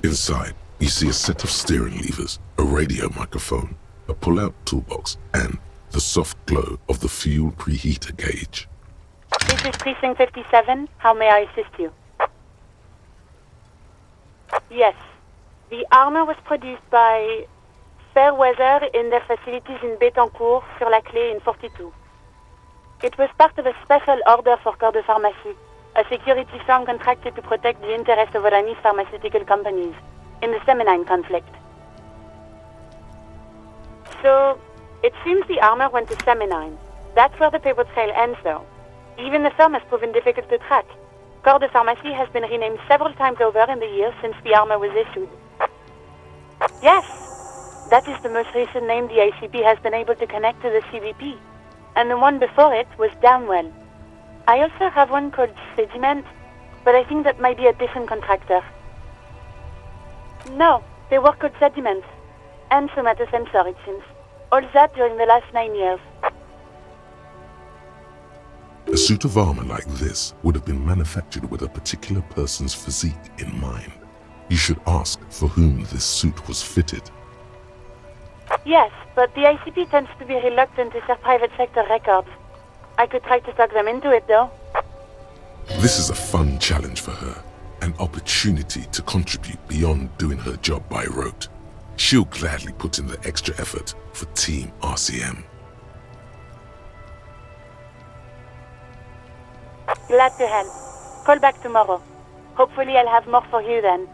Inside, you see a set of steering levers, a radio microphone, a pull-out toolbox, and the soft glow of the fuel preheater gauge. This is Precinct 57. How may I assist you? Yes. The armor was produced by Fairweather in their facilities in Bétancourt, sur la Clé in 42. It was part of a special order for Corps de Pharmacie, a security firm contracted to protect the interests of Oranese pharmaceutical companies in the Semenine conflict. So, it seems the armor went to Semenine. That's where the paper trail ends, though. Even the firm has proven difficult to track. Corps de Pharmacie has been renamed several times over in the years since the armor was issued. Yes, that is the most recent name the ICP has been able to connect to the CBP. And the one before it was Downwell. I also have one called Sediment, but I think that might be a different contractor. No, they work called Sediment. And somatosensor, it seems. All that during the last 9 years. A suit of armor like this would have been manufactured with a particular person's physique in mind. You should ask for whom this suit was fitted. Yes, but the ICP tends to be reluctant to share private sector records. I could try to talk them into it, though. This is a fun challenge for her, an opportunity to contribute beyond doing her job by rote. She'll gladly put in the extra effort for Team RCM. Glad to help. Call back tomorrow. Hopefully I'll have more for you then.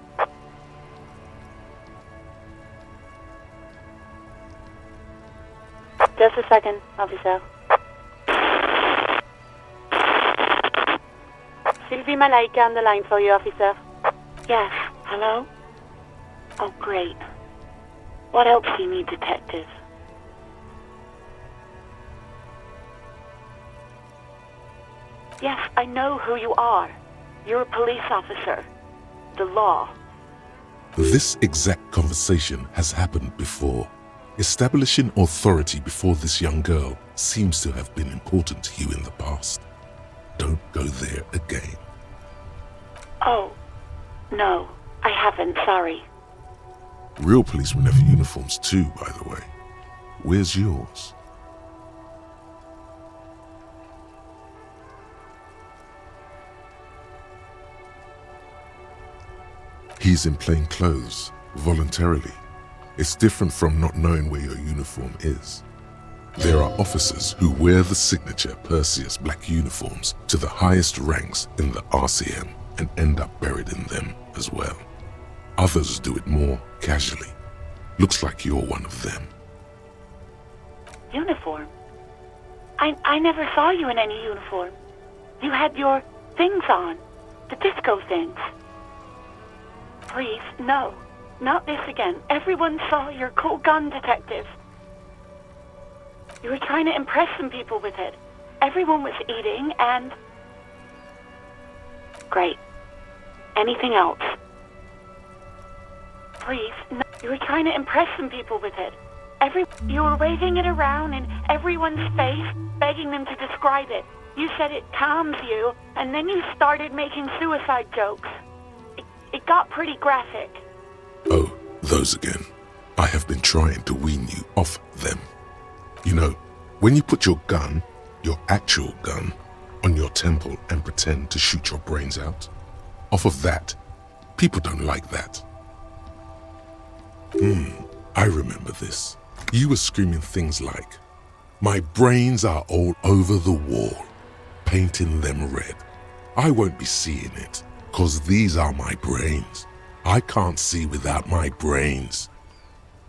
Just a second, officer. Sylvie Malaika on the line for you, officer. Yes, hello? Oh, great. What else do you need, detective? Yes, I know who you are. You're a police officer. The law. This exact conversation has happened before. Establishing authority before this young girl seems to have been important to you in the past. Don't go there again. Oh, no, I haven't, sorry. Real policemen have uniforms too, by the way. Where's yours? He's in plain clothes, voluntarily. It's different from not knowing where your uniform is. There are officers who wear the signature Perseus black uniforms to the highest ranks in the RCM and end up buried in them as well. Others do it more casually. Looks like you're one of them. Uniform? I never saw you in any uniform. You had your things on, the disco things. Please, no. Not this again. Everyone saw your cool gun, detective. You were trying to impress some people with it. Everyone was eating and... Great. Anything else? Please, no. You were trying to impress some people with it. You were waving it around in everyone's face, begging them to describe it. You said it calms you, and then you started making suicide jokes. It got pretty graphic. Oh, those again. I have been trying to wean you off them. You know, when you put your gun, your actual gun, on your temple and pretend to shoot your brains out, off of that, people don't like that. I remember this. You were screaming things like, "My brains are all over the wall, painting them red. I won't be seeing it, 'cause these are my brains. I can't see without my brains."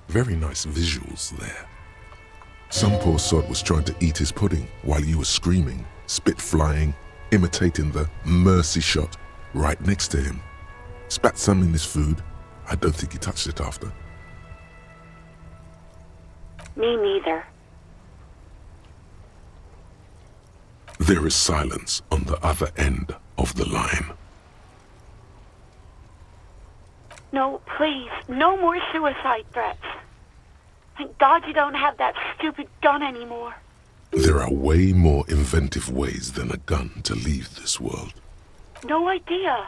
Very nice visuals there. Some poor sod was trying to eat his pudding while you were screaming, spit flying, imitating the mercy shot right next to him. Spat some in his food. I don't think he touched it after. Me neither. There is silence on the other end of the line. No, please, no more suicide threats. Thank God you don't have that stupid gun anymore. There are way more inventive ways than a gun to leave this world. No idea.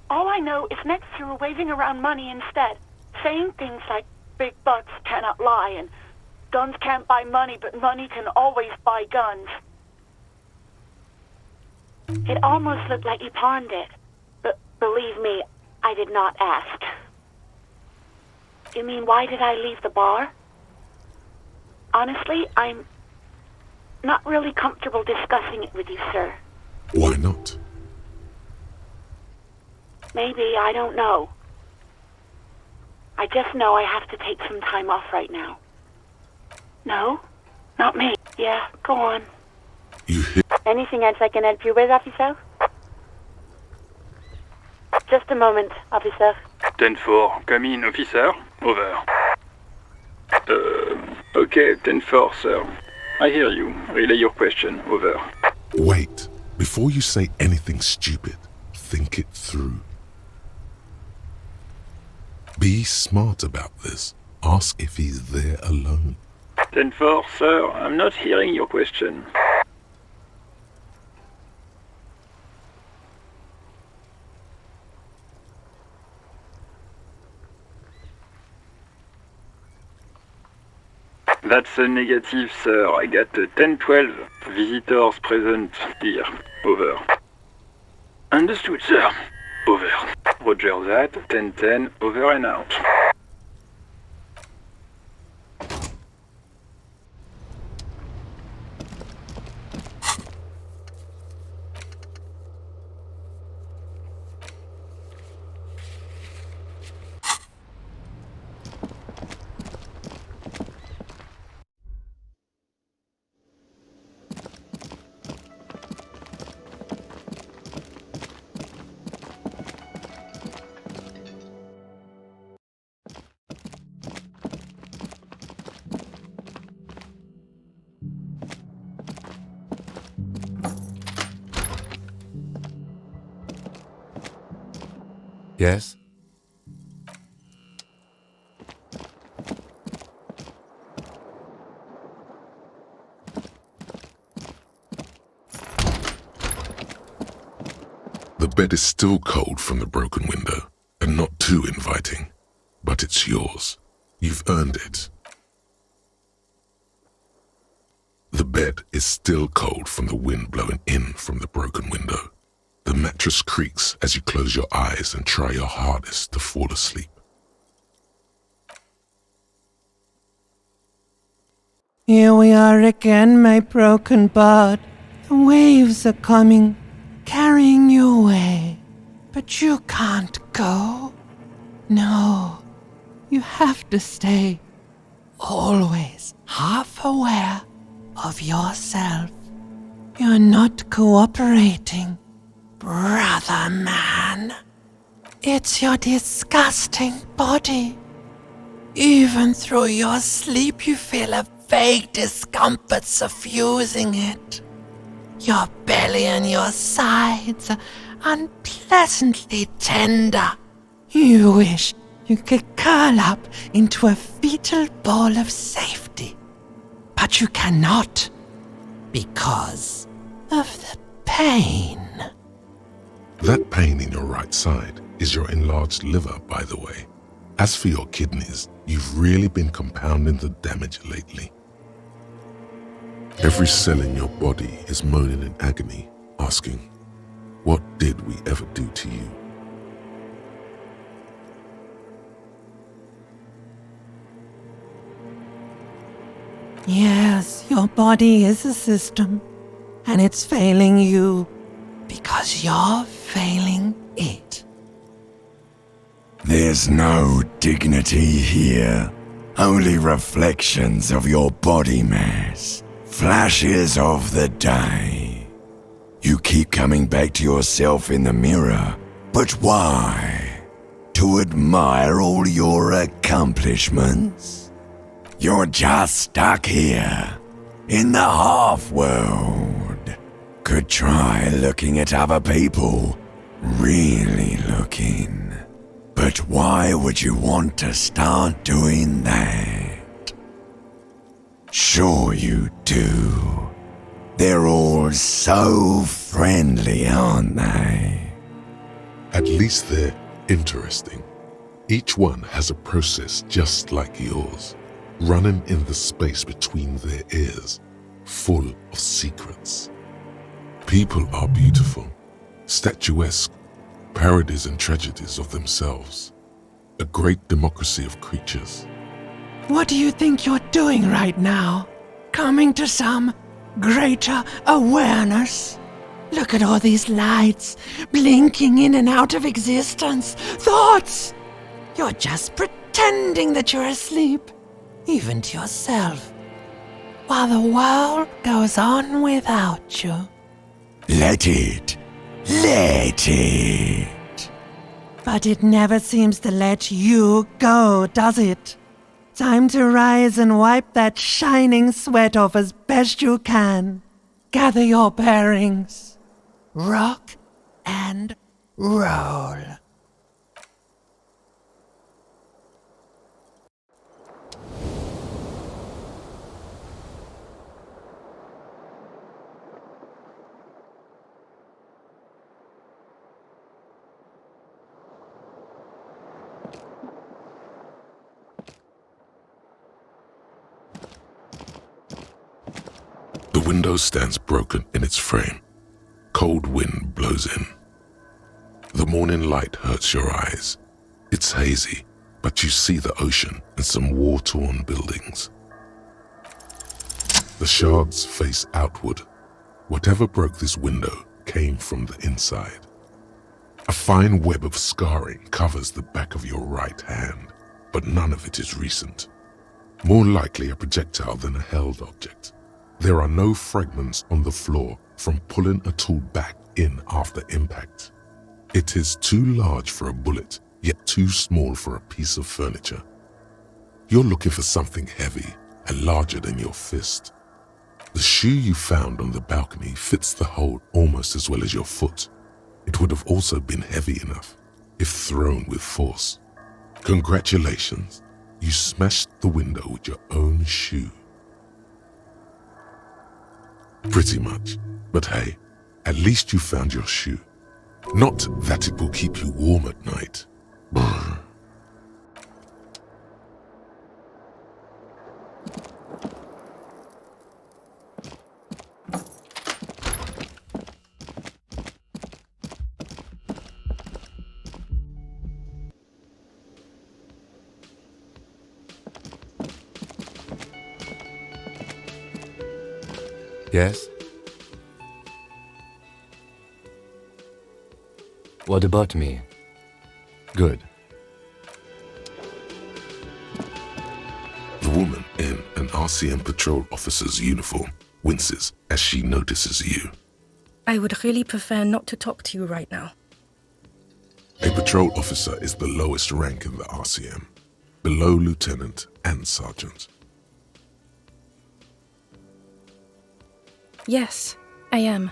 All I know is next you were waving around money instead, saying things like big bucks cannot lie and guns can't buy money, but money can always buy guns. It almost looked like you pawned it, but believe me, I did not ask. You mean, why did I leave the bar? Honestly, I'm not really comfortable discussing it with you, sir. Why not? Maybe, I don't know. I just know I have to take some time off right now. No? Not me. Yeah, go on. You hit... Anything else I can help you with, officer? Just a moment, officer. 10-4, come in, officer. Over. Okay, 10-4, sir. I hear you. Relay your question. Over. Wait. Before you say anything stupid, think it through. Be smart about this. Ask if he's there alone. 10-4, sir. I'm not hearing your question. That's a negative, sir. I got 10-12 visitors present here. Over. Understood, sir. Over. Roger that. 10-10. Over and out. Yes? The bed is still cold from the broken window, and not too inviting. But it's yours. You've earned it. The bed is still cold from the wind blowing in from the broken window. The mattress creaks as you close your eyes and try your hardest to fall asleep. Here we are again, my broken bud. The waves are coming, carrying you away. But you can't go. No, you have to stay. Always half aware of yourself. You're not cooperating, brother man. It's your disgusting body. Even through your sleep you feel a vague discomfort suffusing it. Your belly and your sides are unpleasantly tender. You wish you could curl up into a fetal ball of safety. But you cannot, because of the pain. That pain in your right side is your enlarged liver, by the way. As for your kidneys, you've really been compounding the damage lately. Every cell in your body is moaning in agony, asking, what did we ever do to you? Yes, your body is a system, and it's failing you because you're failing it. There's no dignity here, only reflections of your body mass, flashes of the day. You keep coming back to yourself in the mirror, but why? To admire all your accomplishments? You're just stuck here, in the half-world. Could try looking at other people, really looking. But why would you want to start doing that? Sure you do. They're all so friendly, aren't they? At least they're interesting. Each one has a process just like yours, running in the space between their ears, full of secrets. People are beautiful, statuesque, parodies and tragedies of themselves. A great democracy of creatures. What do you think you're doing right now? Coming to some greater awareness? Look at all these lights, blinking in and out of existence. Thoughts! You're just pretending that you're asleep, even to yourself, while the world goes on without you. Let it. Let it. But it never seems to let you go, does it? Time to rise and wipe that shining sweat off as best you can. Gather your bearings. Rock and roll. The window stands broken in its frame. Cold wind blows in. The morning light hurts your eyes. It's hazy, but you see the ocean and some war-torn buildings. The shards face outward. Whatever broke this window came from the inside. A fine web of scarring covers the back of your right hand, but none of it is recent. More likely a projectile than a held object. There are no fragments on the floor from pulling a tool back in after impact. It is too large for a bullet, yet too small for a piece of furniture. You're looking for something heavy and larger than your fist. The shoe you found on the balcony fits the hole almost as well as your foot. It would have also been heavy enough if thrown with force. Congratulations, you smashed the window with your own shoe. Pretty much, but hey, at least you found your shoe. Not that it will keep you warm at night. Brr. Yes? What about me? Good. The woman in an RCM patrol officer's uniform winces as she notices you. I would really prefer not to talk to you right now. A patrol officer is the lowest rank in the RCM, below lieutenant and sergeant. Yes, I am.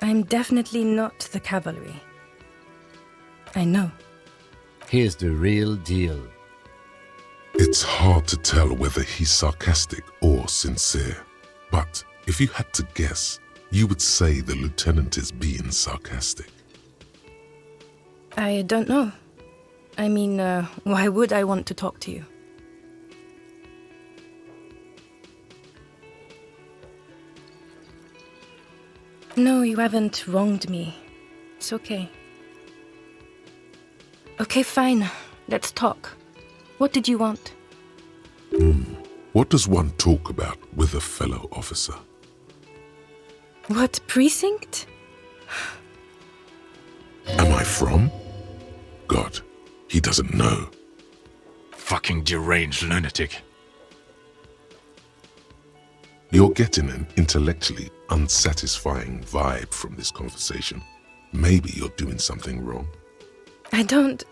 I'm definitely not the cavalry. I know. Here's the real deal. It's hard to tell whether he's sarcastic or sincere, but if you had to guess, you would say the lieutenant is being sarcastic. I don't know. I mean, why would I want to talk to you? No, you haven't wronged me. It's okay. Okay, fine. Let's talk. What did you want? What does one talk about with a fellow officer? What precinct? Am I from? God, he doesn't know. Fucking deranged lunatic. You're getting an intellectually unsatisfying vibe from this conversation. Maybe you're doing something wrong. I don't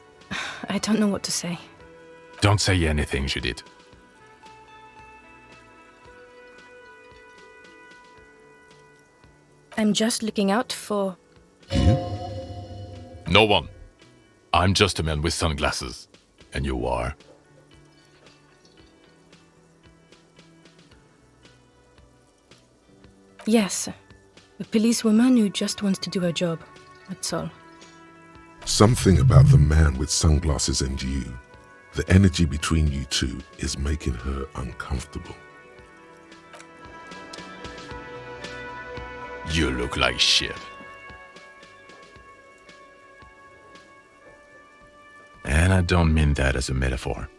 know what to say. Don't say anything, Judith. I'm just looking out for... You? No one. I'm just a man with sunglasses. And you are? Yes, a policewoman who just wants to do her job. That's all. Something about the man with sunglasses and you, the energy between you two is making her uncomfortable. You look like shit. And I don't mean that as a metaphor.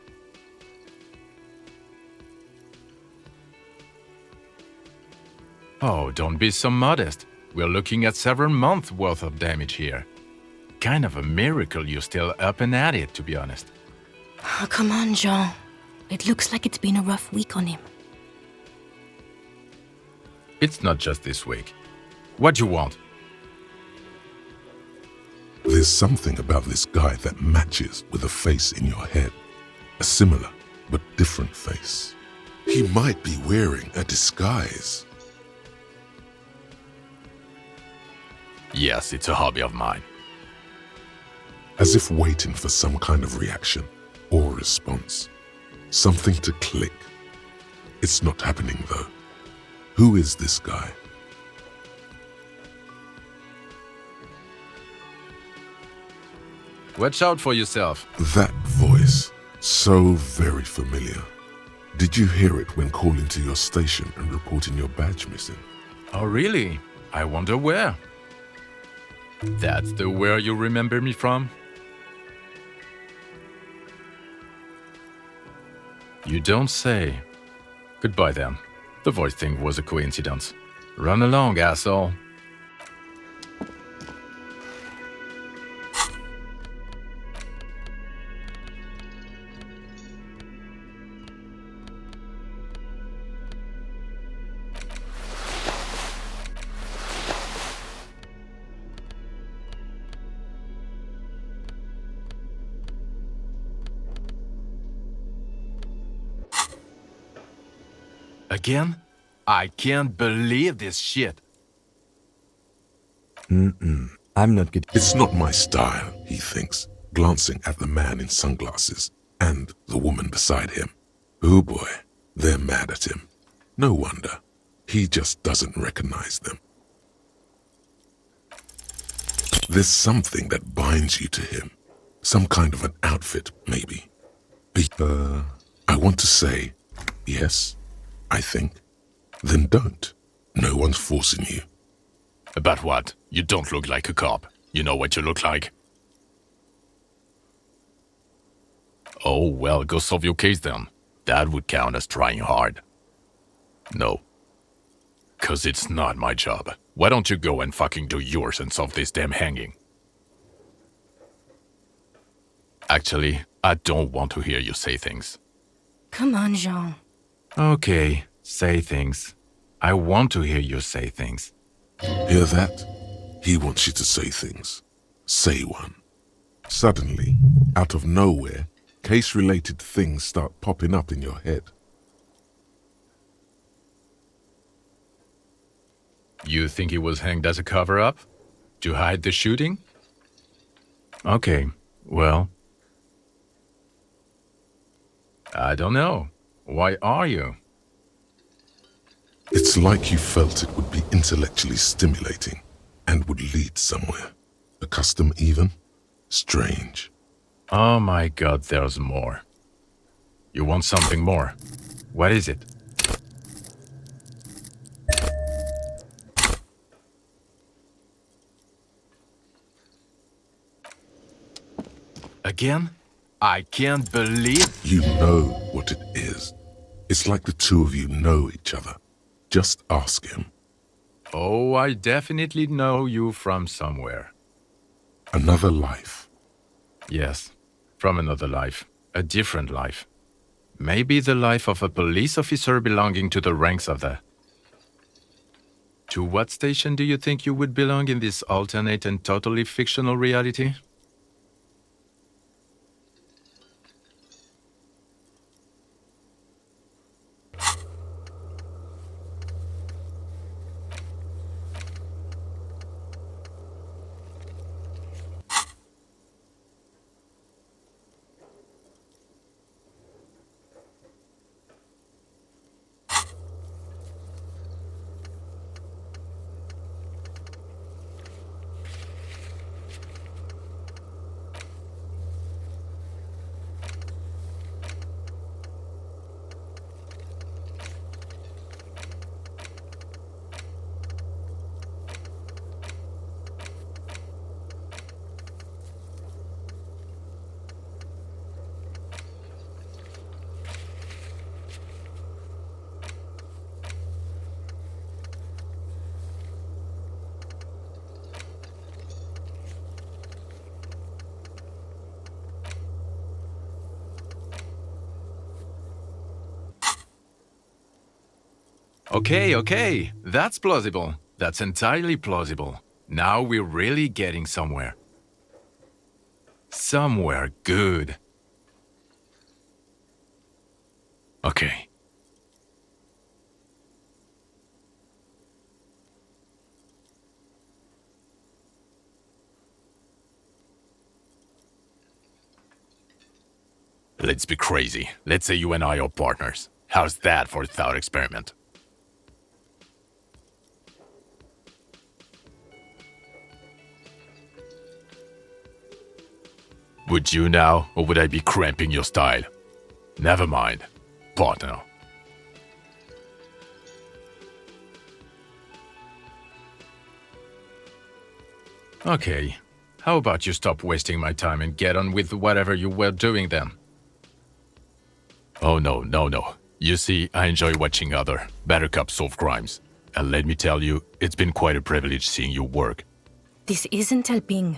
Oh, don't be so modest. We're looking at several months worth of damage here. Kind of a miracle you're still up and at it, to be honest. Oh, come on, Jean. It looks like it's been a rough week on him. It's not just this week. What do you want? There's something about this guy that matches with a face in your head. A similar but different face. He might be wearing a disguise. Yes, it's a hobby of mine. As if waiting for some kind of reaction or response. Something to click. It's not happening though. Who is this guy? Watch out for yourself. That voice, so very familiar. Did you hear it when calling to your station and reporting your badge missing? Oh, really? I wonder where. That's the where you remember me from? You don't say. Goodbye then. The voice thing was a coincidence. Run along, asshole. Again? I can't believe this shit. I'm not good. It's not my style, he thinks, glancing at the man in sunglasses and the woman beside him. Oh boy, they're mad at him. No wonder. He just doesn't recognize them. There's something that binds you to him. Some kind of an outfit, maybe. I want to say, yes, I think. Then don't. No one's forcing you. About what? You don't look like a cop. You know what you look like. Oh, well, go solve your case then. That would count as trying hard. No. 'Cause it's not my job. Why don't you go and fucking do yours and solve this damn hanging? Actually, I don't want to hear you say things. Come on, Jean. Okay, say things. I want to hear you say things. Hear that? He wants you to say things. Say one. Suddenly, out of nowhere, case-related things start popping up in your head. You think he was hanged as a cover-up? To hide the shooting? Okay, well... I don't know. Why are you? It's like you felt it would be intellectually stimulating and would lead somewhere. A custom even? Strange. Oh my god, there's more. You want something more? What is it? Again? I can't believe... You know what it is. It's like the two of you know each other. Just ask him. Oh, I definitely know you from somewhere. Another life. Yes, from another life. A different life. Maybe the life of a police officer belonging to the ranks of the... To what station do you think you would belong in this alternate and totally fictional reality? Okay. That's plausible. That's entirely plausible. Now we're really getting somewhere. Somewhere good. Okay. Let's be crazy. Let's say you and I are partners. How's that for a thought experiment? Would you now, or would I be cramping your style? Never mind. Partner. Okay. How about you stop wasting my time and get on with whatever you were doing then? Oh no. You see, I enjoy watching other better cops solve crimes. And let me tell you, it's been quite a privilege seeing you work. This isn't helping.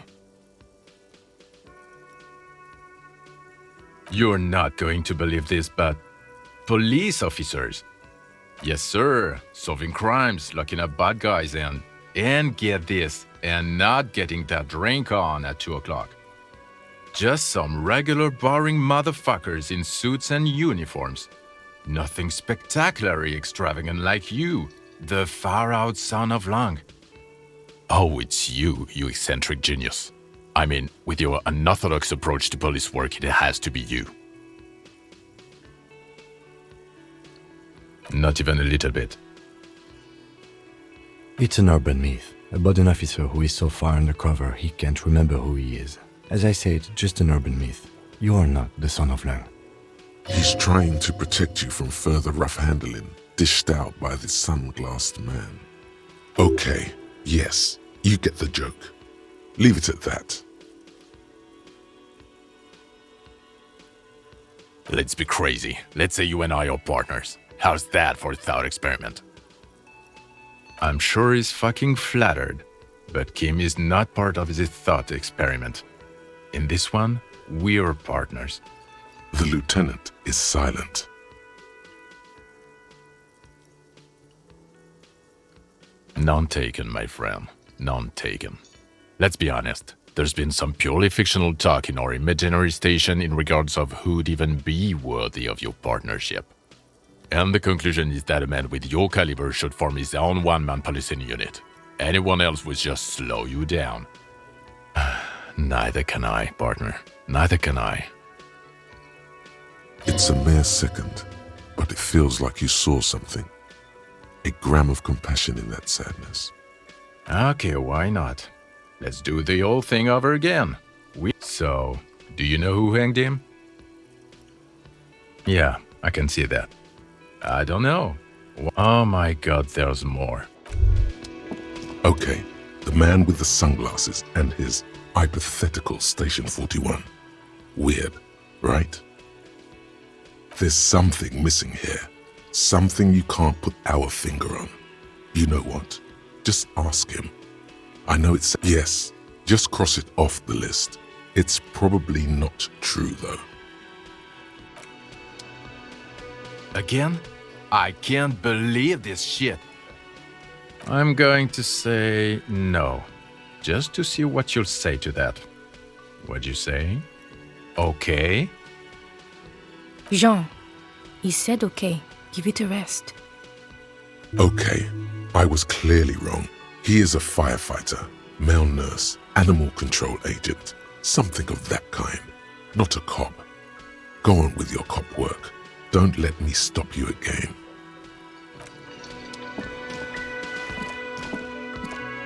You're not going to believe this, but police officers. Yes, sir. Solving crimes, locking up bad guys, and get this, and not getting that drink on at 2 o'clock. Just some regular boring motherfuckers in suits and uniforms. Nothing spectacularly extravagant like you, the far-out son of Lang. Oh, it's you eccentric genius. I mean, with your unorthodox approach to police work, it has to be you. Not even a little bit. It's an urban myth about an officer who is so far undercover he can't remember who he is. As I said, just an urban myth. You are not the son of Lang. He's trying to protect you from further rough handling, dished out by this sunglassed man. Okay, yes, you get the joke. Leave it at that. Let's be crazy. Let's say you and I are partners. How's that for a thought experiment? I'm sure he's fucking flattered, but Kim is not part of his thought experiment. In this one, we're partners. The lieutenant is silent. None taken, my friend. None taken. Let's be honest. There's been some purely fictional talk in our imaginary station in regards of who'd even be worthy of your partnership. And the conclusion is that a man with your caliber should form his own one-man policing unit. Anyone else would just slow you down. Neither can I, partner. Neither can I. It's a mere second, but it feels like you saw something. A gram of compassion in that sadness. Okay, why not? Let's do the whole thing over again. So, do you know who hanged him? Yeah, I can see that. I don't know. Oh my god, there's more. Okay, the man with the sunglasses and his hypothetical Station 41. Weird, right? There's something missing here. Something you can't put our finger on. You know what? Just ask him. I know it's... Yes, just cross it off the list. It's probably not true, though. Again? I can't believe this shit. I'm going to say no. Just to see what you'll say to that. What'd you say? Okay? Jean, he said okay. Give it a rest. Okay, I was clearly wrong. He is a firefighter, male nurse, animal control agent, something of that kind. Not a cop. Go on with your cop work. Don't let me stop you again.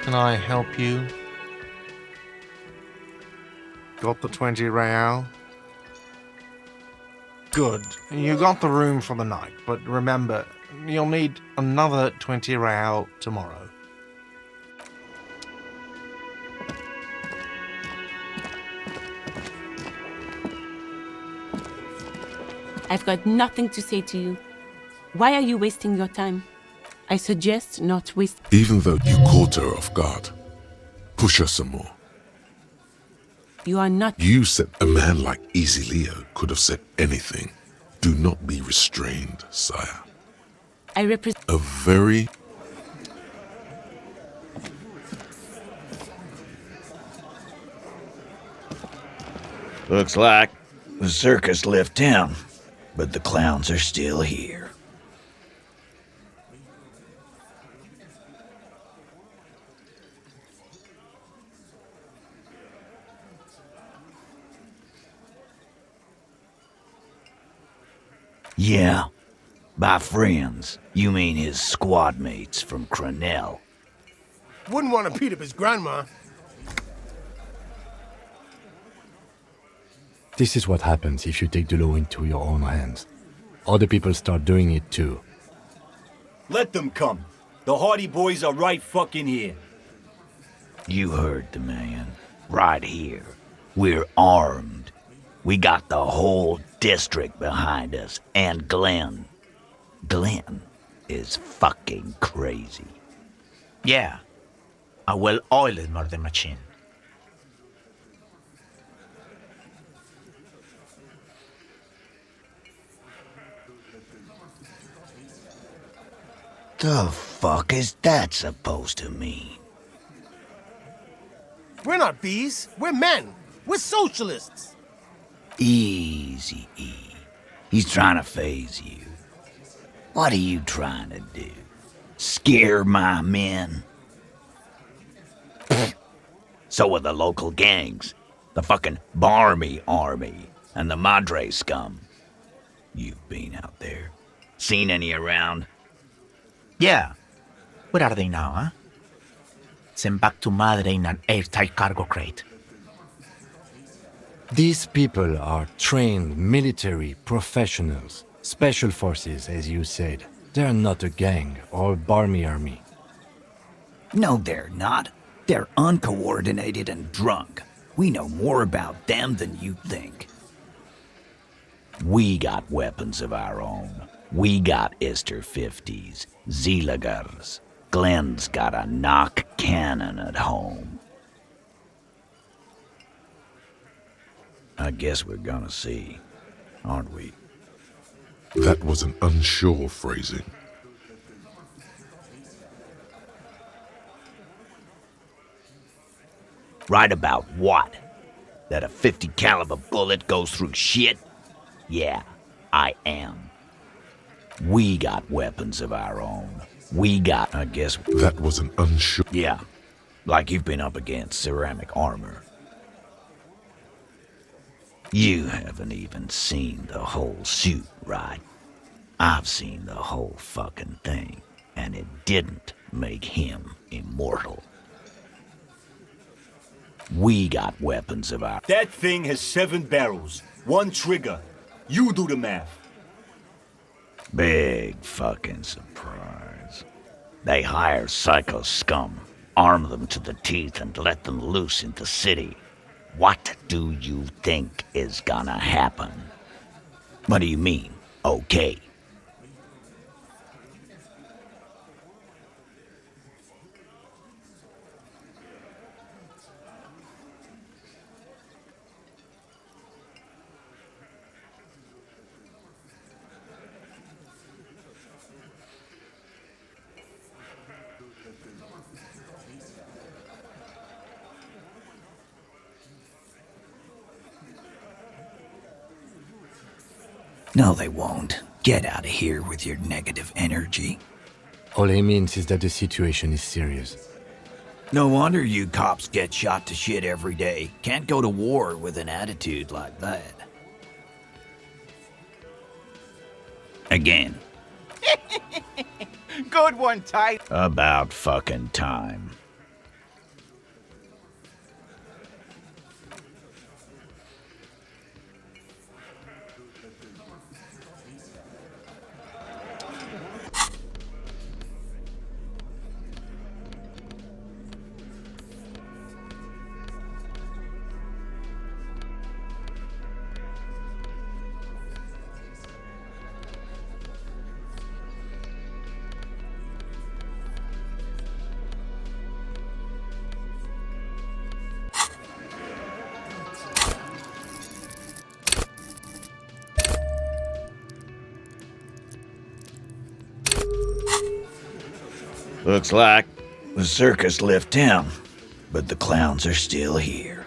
Can I help you? Got the 20 real? Good. You got the room for the night, but remember, you'll need another 20 real tomorrow. I've got nothing to say to you. Why are you wasting your time? I suggest not waste... Even though you caught her off guard, push her some more. You are not... You said a man like Easy Leo could have said anything. Do not be restrained, sire. I represent. A very Looks like the circus left town, but the clowns are still here. Yeah, by friends, you mean his squad mates from Cronell. Wouldn't want to beat up his grandma. This is what happens if you take the law into your own hands. Other people start doing it too. Let them come. The Hardy Boys are right fucking here. You heard the man. Right here. We're armed. We got the whole district behind us, and Glenn. Glenn is fucking crazy. Yeah, a well-oiled murder machine. The fuck is that supposed to mean? We're not bees. We're men. We're socialists. Easy, E. He's trying to phase you. What are you trying to do? Scare my men? So are the local gangs. The fucking Barmy Army and the Madre scum. You've been out there. Seen any around? Yeah. Where are they now, huh? Sent back to Madre in an airtight cargo crate. These people are trained military professionals, special forces, as you said. They're not a gang or Barmy army. No, they're not. They're uncoordinated and drunk. We know more about them than you think. We got weapons of our own. We got Ister 50s, Zeelagers. Glenn's got a knock cannon at home. I guess we're gonna see, aren't we? That was an unsure phrasing. Right about what? That a 50 caliber bullet goes through shit? Yeah, I am. We got weapons of our own. We got, I guess... That was an unsure... Yeah, like you've been up against ceramic armor. You haven't even seen the whole suit, right? I've seen the whole fucking thing, and it didn't make him immortal. We got weapons of our... That thing has 7 barrels, 1 trigger. You do the math. Big fucking surprise. They hire psycho scum, arm them to the teeth, and let them loose in the city. What do you think is gonna happen? What do you mean, okay? No, they won't. Get out of here with your negative energy. All he means is that the situation is serious. No wonder you cops get shot to shit every day. Can't go to war with an attitude like that. Again. Good one, Ty. About fucking time. Looks like the circus left town, but the clowns are still here.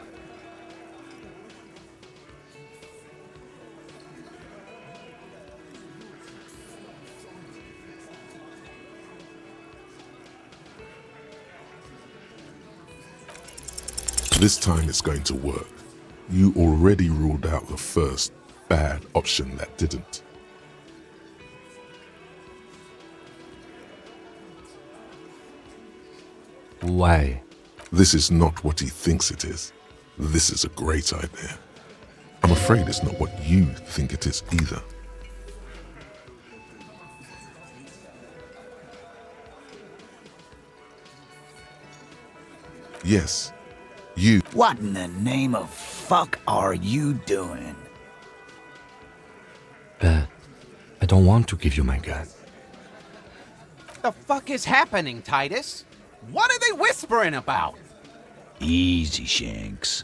This time it's going to work. You already ruled out the first bad option that didn't. Why? This is not what he thinks it is. This is a great idea. I'm afraid it's not what you think it is either. Yes, you. What in the name of fuck are you doing? I don't want to give you my gun. The fuck is happening, Titus? What are they whispering about? Easy, Shanks.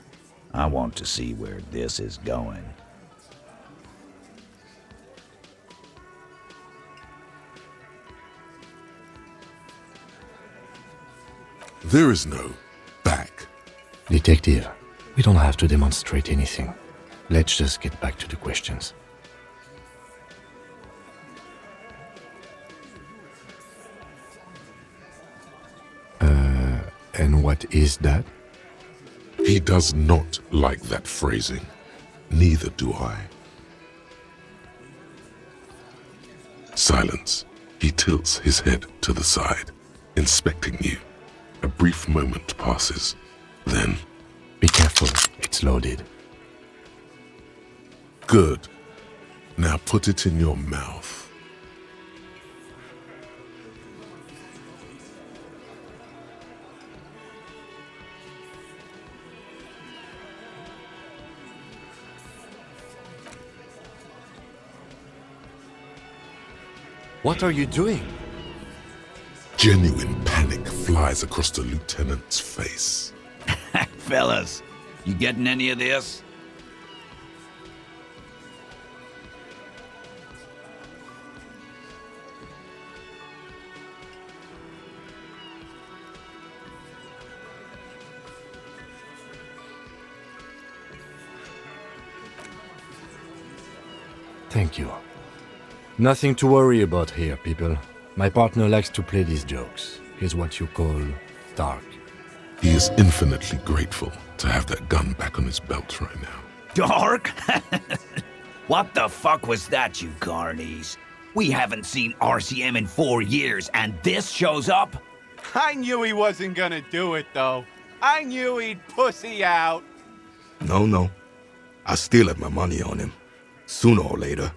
I want to see where this is going. There is no back. Detective, we don't have to demonstrate anything. Let's just get back to the questions. And what is that? He does not like that phrasing. Neither do I. Silence. He tilts his head to the side, inspecting you. A brief moment passes. Then... Be careful, it's loaded. Good. Now put it in your mouth. What are you doing? Genuine panic flies across the lieutenant's face. Fellas, you getting any of this? Thank you. Nothing to worry about here, people. My partner likes to play these jokes. He's what you call dark. He is infinitely grateful to have that gun back on his belt right now. Dark? What the fuck was that, you carnies? We haven't seen RCM in 4 years, and this shows up? I knew he wasn't gonna do it, though. I knew he'd pussy out. No. I still have my money on him. Sooner or later,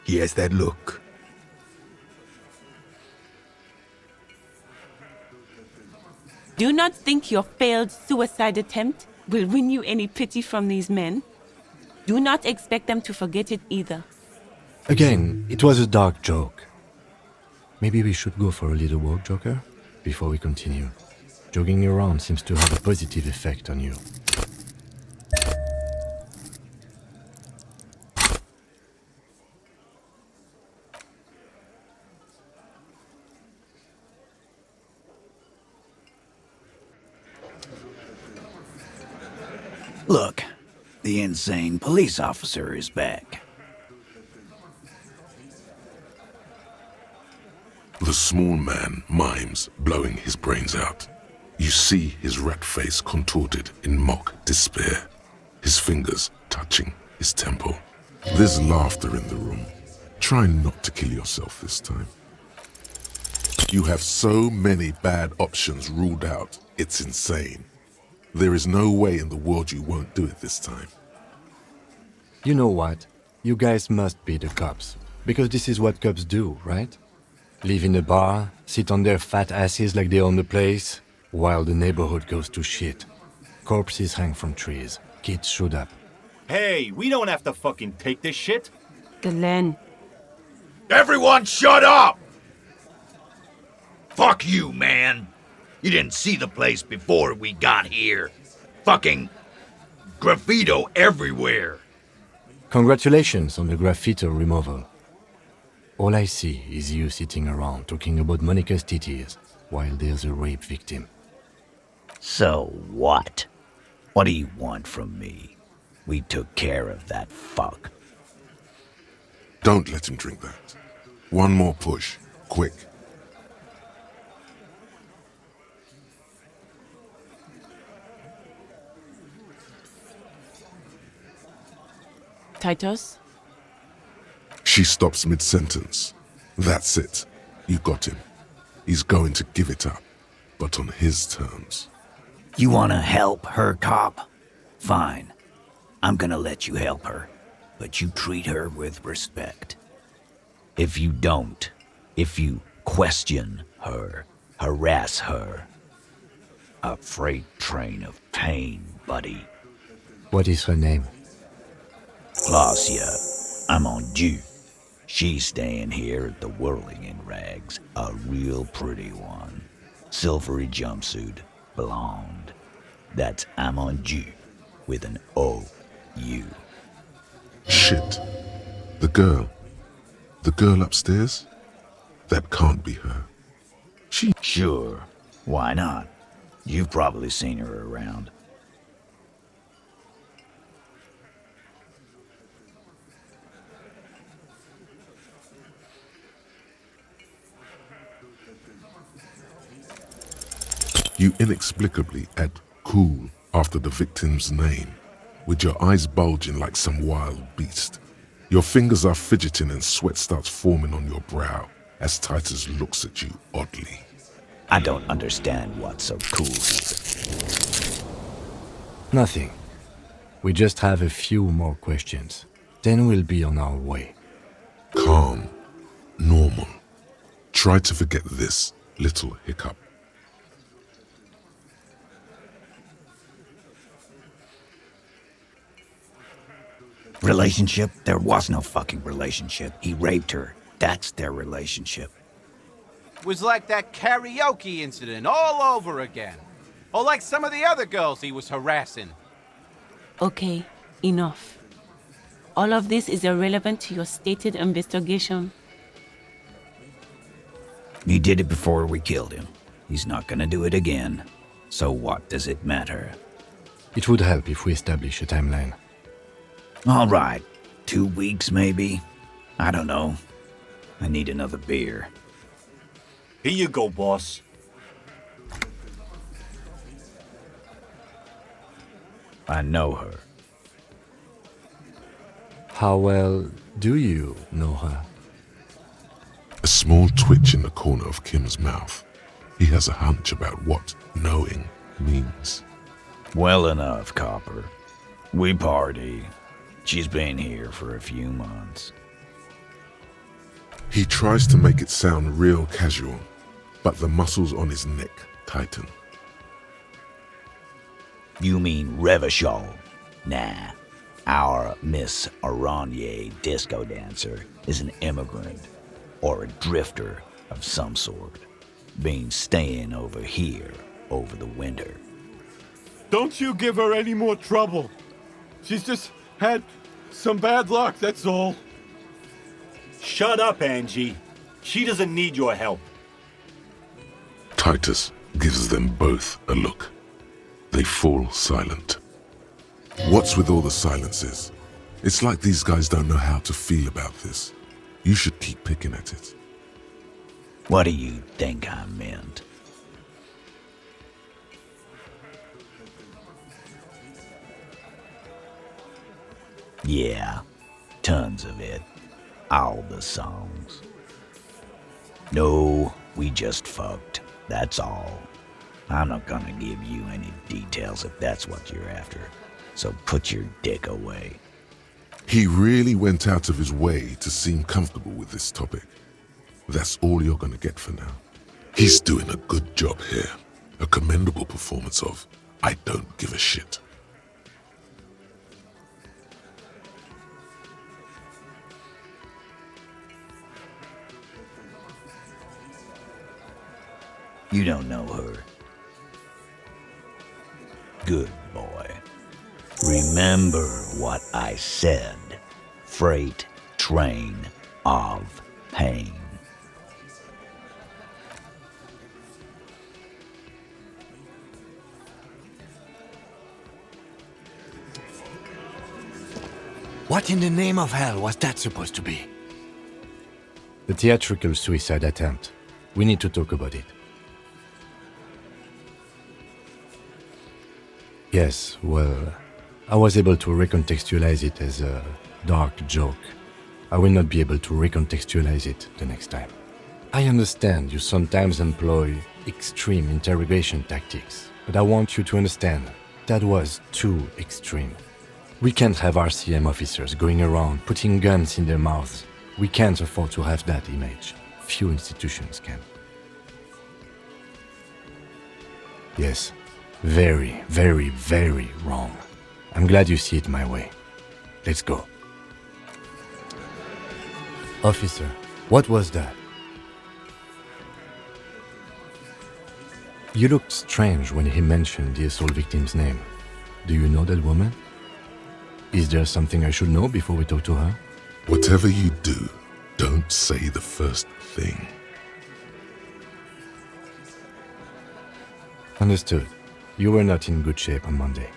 he has that look. Do not think your failed suicide attempt will win you any pity from these men. Do not expect them to forget it either. Again, it was a dark joke. Maybe we should go for a little walk, Joker, before we continue. Jogging around seems to have a positive effect on you. Look, the insane police officer is back. The small man mimes, blowing his brains out. You see his rat face contorted in mock despair, his fingers touching his temple. There's laughter in the room. Try not to kill yourself this time. You have so many bad options ruled out, it's insane. There is no way in the world you won't do it this time. You know what? You guys must be the cops. Because this is what cops do, right? Live in a bar, sit on their fat asses like they own the place, while the neighborhood goes to shit. Corpses hang from trees. Kids shoot up. Hey, we don't have to fucking take this shit. Glenn. Everyone shut up! Fuck you, man. You didn't see the place before we got here. Fucking graffito everywhere. Congratulations on the graffito removal. All I see is you sitting around talking about Monica's titties while there's a rape victim. So what? What do you want from me? We took care of that fuck. Don't let him drink that. One more push, quick. Titus? She stops mid-sentence. That's it. You got him. He's going to give it up, but on his terms. You wanna help her, cop? Fine. I'm gonna let you help her, but you treat her with respect. If you don't, if you question her, harass her, a freight train of pain, buddy. What is her name? Clausia, I'm on due. She's staying here at the Whirling in Rags, a real pretty one. Silvery jumpsuit, blonde. That's I'm on due with an O-U. Shit. The girl upstairs? That can't be her. Sure, why not? You've probably seen her around. You inexplicably add cool after the victim's name, with your eyes bulging like some wild beast. Your fingers are fidgeting and sweat starts forming on your brow as Titus looks at you oddly. I don't understand what's so cool here. Nothing. We just have a few more questions. Then we'll be on our way. Calm. Normal. Try to forget this little hiccup. Relationship? There was no fucking relationship. He raped her. That's their relationship. Was like that karaoke incident all over again. Or like some of the other girls he was harassing. Okay, enough. All of this is irrelevant to your stated investigation. He did it before we killed him. He's not gonna do it again. So what does it matter? It would help if we establish a timeline. All right. 2 weeks, maybe? I don't know. I need another beer. Here you go, boss. I know her. How well do you know her? A small twitch in the corner of Kim's mouth. He has a hunch about what knowing means. Well enough, Copper. We party. She's been here for a few months. He tries to make it sound real casual, but the muscles on his neck tighten. You mean Revachol? Nah. Our Miss Aranye disco dancer is an immigrant or a drifter of some sort, been staying over here over the winter. Don't you give her any more trouble. She's just had some bad luck, that's all. Shut up, Angie. She doesn't need your help. Titus gives them both a look. They fall silent. What's with all the silences? It's like these guys don't know how to feel about this. You should keep picking at it. What do you think I meant? Yeah, tons of it. All the songs. No, we just fucked. That's all. I'm not gonna give you any details if that's what you're after. So put your dick away. He really went out of his way to seem comfortable with this topic. That's all you're gonna get for now. He's doing a good job here. A commendable performance of I don't give a shit. You don't know her. Good boy. Remember what I said. Freight train of pain. What in the name of hell was that supposed to be? The theatrical suicide attempt. We need to talk about it. Yes, well, I was able to recontextualize it as a dark joke. I will not be able to recontextualize it the next time. I understand you sometimes employ extreme interrogation tactics, but I want you to understand that was too extreme. We can't have RCM officers going around putting guns in their mouths. We can't afford to have that image. Few institutions can. Yes, very, very, very wrong. I'm glad you see it my way. Let's go. Officer, what was that? You looked strange when he mentioned the assault victim's name. Do you know that woman? Is there something I should know before we talk to her? Whatever you do, don't say the first thing. Understood. You were not in good shape on Monday.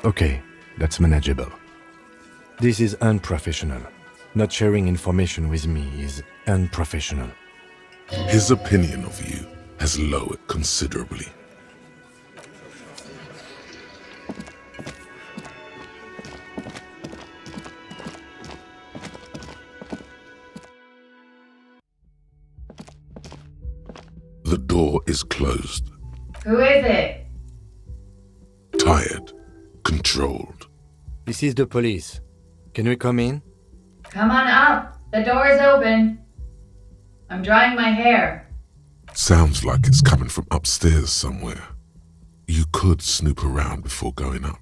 Okay, that's manageable. This is unprofessional. Not sharing information with me is unprofessional. His opinion of you has lowered considerably. The door is closed. Who is it? Tired. Controlled. This is the police. Can we come in? Come on up. The door is open. I'm drying my hair. Sounds like it's coming from upstairs somewhere. You could snoop around before going up.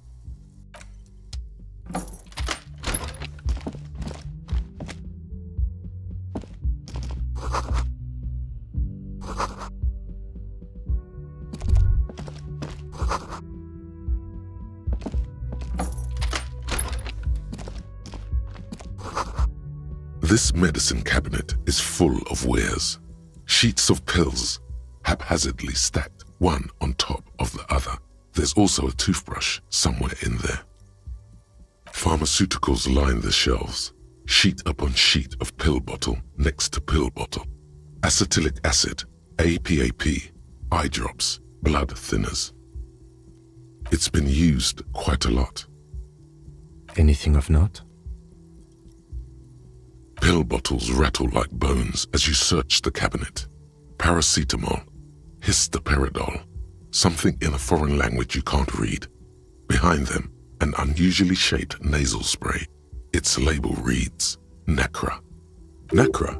This medicine cabinet is full of wares. Sheets of pills, haphazardly stacked one on top of the other. There's also a toothbrush somewhere in there. Pharmaceuticals line the shelves, sheet upon sheet of pill bottle next to pill bottle. Acetylic acid, APAP, eye drops, blood thinners. It's been used quite a lot. Anything of note? Pill bottles rattle like bones as you search the cabinet. Paracetamol, histoperidol, something in a foreign language you can't read. Behind them, an unusually shaped nasal spray. Its label reads, Nacra. Nacra,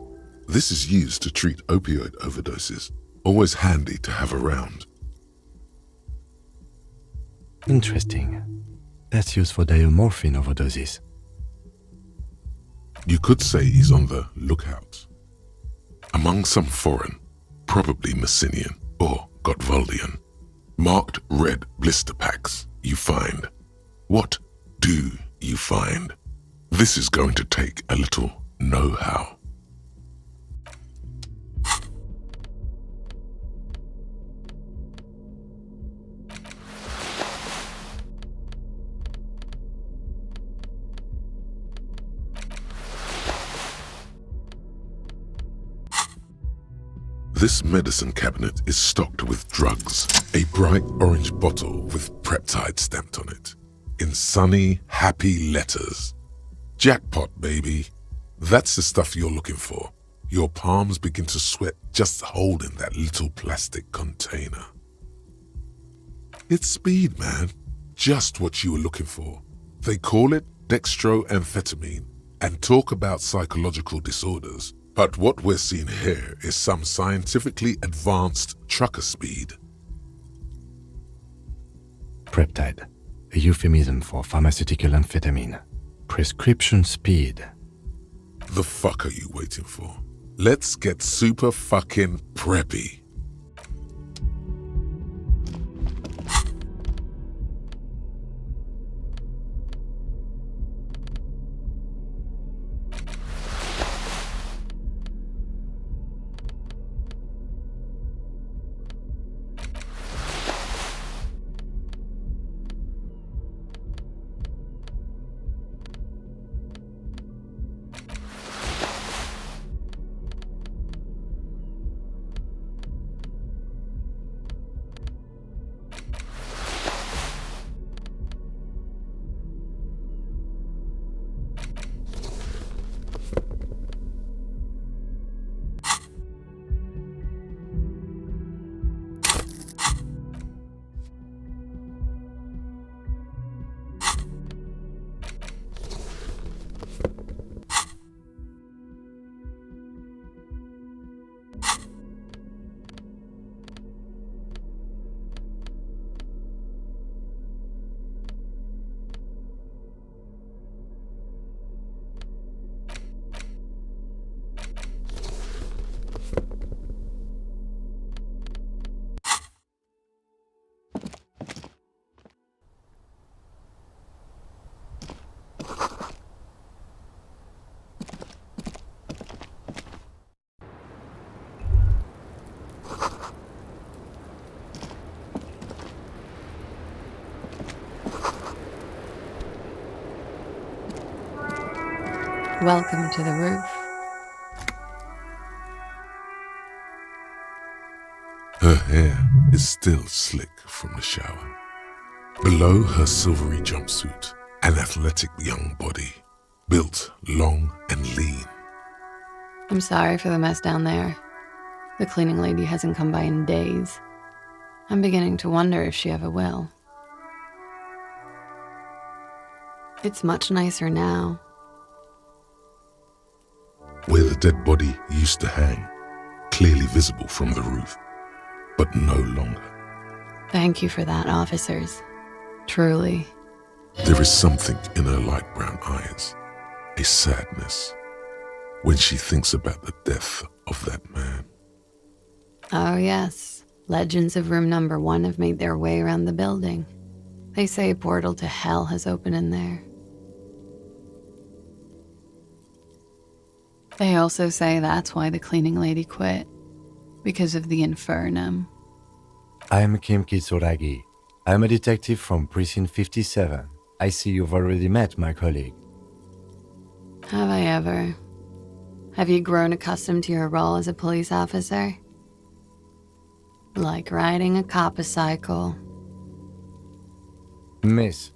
this is used to treat opioid overdoses. Always handy to have around. Interesting. That's used for diamorphine overdoses. You could say he's on the lookout. Among some foreign, probably Messinian or Gottwaldian, marked red blister packs you find. What do you find? This is going to take a little know-how. This medicine cabinet is stocked with drugs. A bright orange bottle with peptide stamped on it. In sunny, happy letters. Jackpot, baby. That's the stuff you're looking for. Your palms begin to sweat just holding that little plastic container. It's speed, man. Just what you were looking for. They call it dextroamphetamine and talk about psychological disorders. But what we're seeing here is some scientifically advanced trucker speed. Peptide, a euphemism for pharmaceutical amphetamine. Prescription speed. The fuck are you waiting for? Let's get super fucking preppy. Welcome to the roof. Her hair is still slick from the shower. Below her silvery jumpsuit, an athletic young body, built long and lean. I'm sorry for the mess down there. The cleaning lady hasn't come by in days. I'm beginning to wonder if she ever will. It's much nicer now. Where the dead body used to hang, clearly visible from the roof, but no longer. Thank you for that, officers. Truly. There is something in her light brown eyes, a sadness, when she thinks about the death of that man. Oh yes, legends of room number 1 have made their way around the building. They say a portal to hell has opened in there. They also say that's why the cleaning lady quit, because of the infernum. I am Kim Kitsuragi. I am a detective from Precinct 57. I see you've already met my colleague. Have I ever? Have you grown accustomed to your role as a police officer? Like riding a copper-cycle. Miss,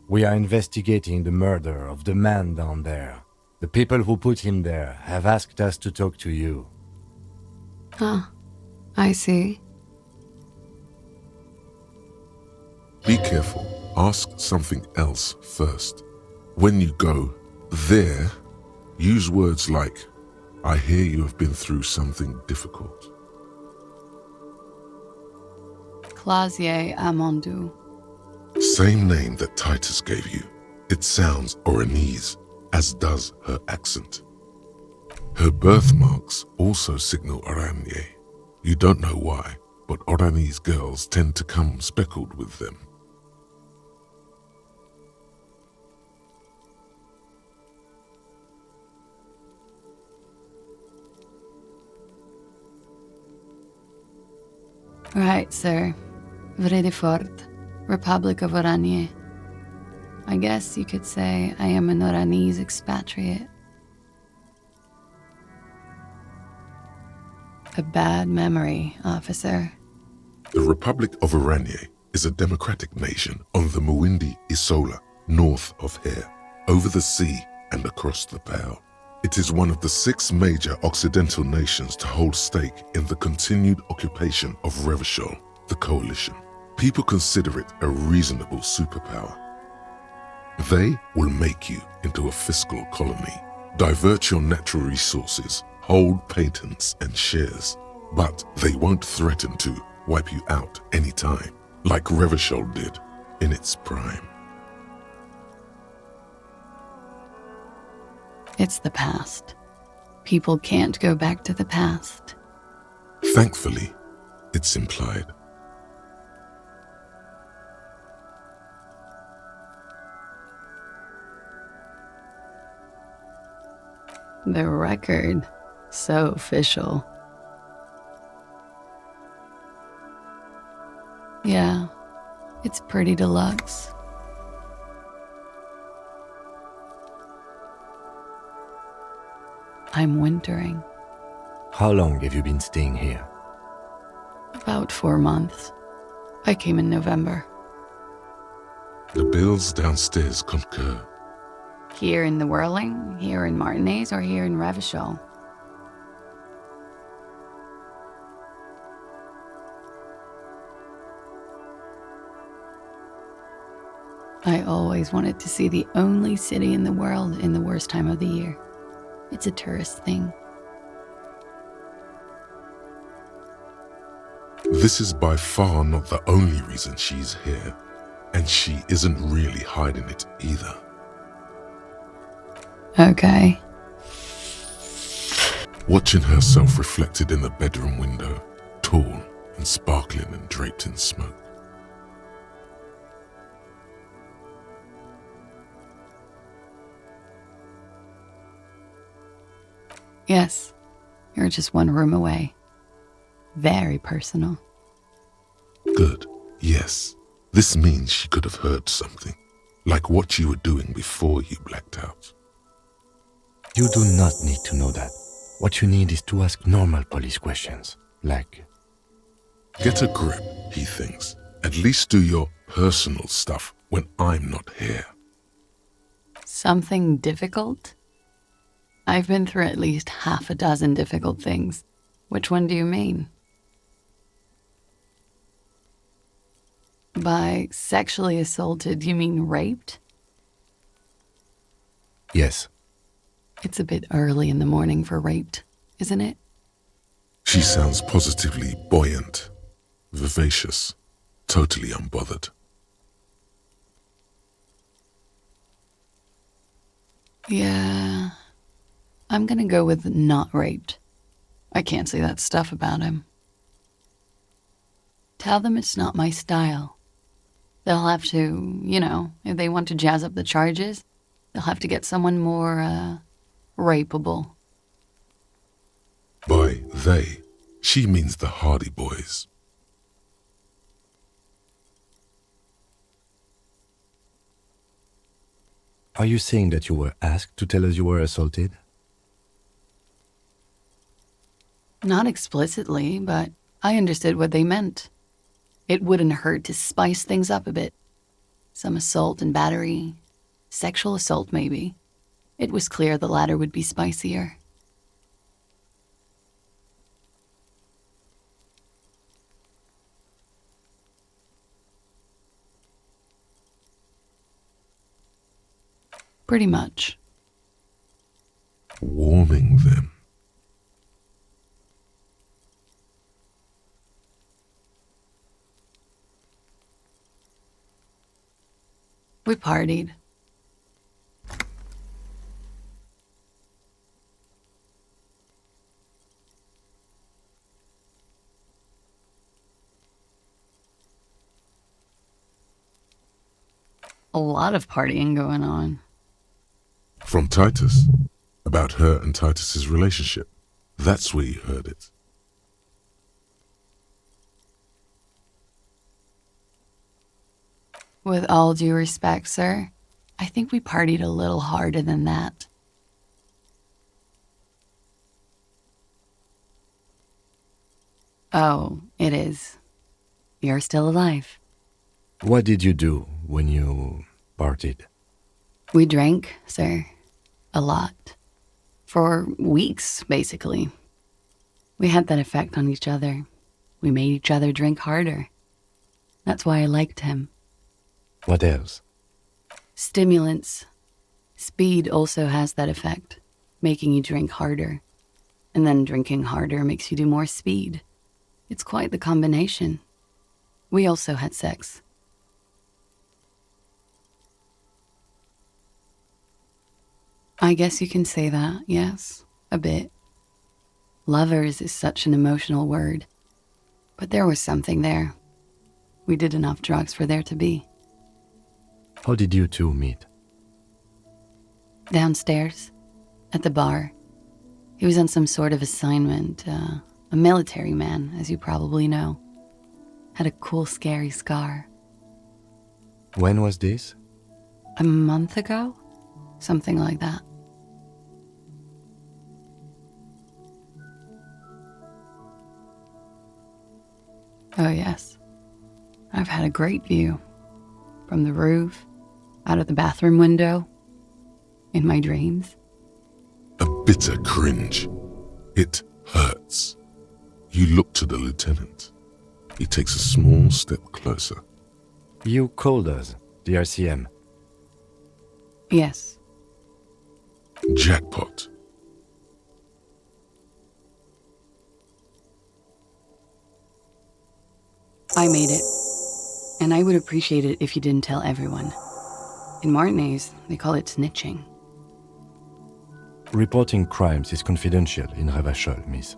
we are investigating the murder of the man down there. The people who put him there have asked us to talk to you. Huh. I see. Be careful. Ask something else first. When you go there, use words like, I hear you have been through something difficult. Clausier Amandou. Same name that Titus gave you. It sounds Oranese, as does her accent. Her birthmarks also signal Oranje. You don't know why, but Oranese girls tend to come speckled with them. Right, sir. Vredefort, Republic of Oranje. I guess you could say I am an Oranese expatriate. A bad memory, officer. The Republic of Oranje is a democratic nation on the Muindi Isola, north of here, over the sea and across the Pale. It is one of the 6 major Occidental nations to hold stake in the continued occupation of Revachol, the coalition. People consider it a reasonable superpower. They will make you into a fiscal colony, divert your natural resources, hold patents and shares, but they won't threaten to wipe you out anytime, like Revachol did in its prime. It's the past. People can't go back to the past. Thankfully, it's implied. The record. So official. Yeah, it's pretty deluxe. I'm wintering. How long have you been staying here? About 4 months. I came in November. The bills downstairs concur. Here in the Whirling, here in Martinez, or here in Revachol? I always wanted to see the only city in the world in the worst time of the year. It's a tourist thing. This is by far not the only reason she's here, and she isn't really hiding it either. Okay. Watching herself reflected in the bedroom window, tall and sparkling and draped in smoke. Yes, you're just 1 room away. Very personal. Good, yes. This means she could have heard something, like what you were doing before you blacked out. You do not need to know that. What you need is to ask normal police questions, like... Get a grip, he thinks. At least do your personal stuff when I'm not here. Something difficult? I've been through at least half a dozen difficult things. Which one do you mean? By sexually assaulted, you mean raped? Yes. It's a bit early in the morning for raped, isn't it? She sounds positively buoyant, vivacious, totally unbothered. Yeah, I'm gonna go with not raped. I can't say that stuff about him. Tell them it's not my style. They'll have to, if they want to jazz up the charges, they'll have to get someone more, rapeable. By they, she means the Hardy Boys. Are you saying that you were asked to tell us you were assaulted? Not explicitly, but I understood what they meant. It wouldn't hurt to spice things up a bit. Some assault and battery. Sexual assault, maybe. It was clear the latter would be spicier. Pretty much. Warming them. We partied. A lot of partying going on. From Titus. About her and Titus's relationship. That's where you heard it. With all due respect, sir, I think we partied a little harder than that. Oh, it is. You're still alive. What did you do when you partied? We drank, sir. A lot. For weeks, basically. We had that effect on each other. We made each other drink harder. That's why I liked him. What else? Stimulants. Speed also has that effect, making you drink harder. And then drinking harder makes you do more speed. It's quite the combination. We also had sex. I guess you can say that, yes, a bit. Lovers is such an emotional word. But there was something there. We did enough drugs for there to be. How did you two meet? Downstairs, at the bar. He was on some sort of assignment, a military man, as you probably know. Had a cool, scary scar. When was this? A month ago? Something like that. Oh, yes. I've had a great view. From the roof, out of the bathroom window, in my dreams. A bitter cringe. It hurts. You look to the lieutenant. He takes a small step closer. You called us, the RCM. Yes. Jackpot. I made it. And I would appreciate it if you didn't tell everyone. In Martinez, they call it snitching. Reporting crimes is confidential in Revachol, miss.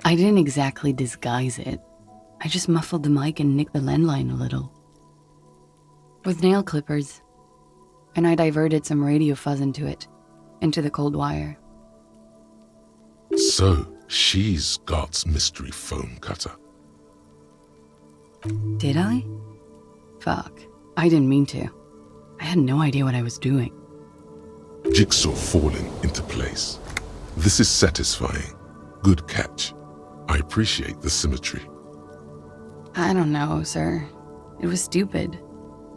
I didn't exactly disguise it. I just muffled the mic and nicked the landline a little. With nail clippers. And I diverted some radio fuzz into it, into the cold wire. So, She's God's mystery foam cutter. Did I? Fuck. I didn't mean to. I had no idea what I was doing. Jigsaw falling into place. This is satisfying. Good catch. I appreciate the symmetry. I don't know, sir. It was stupid.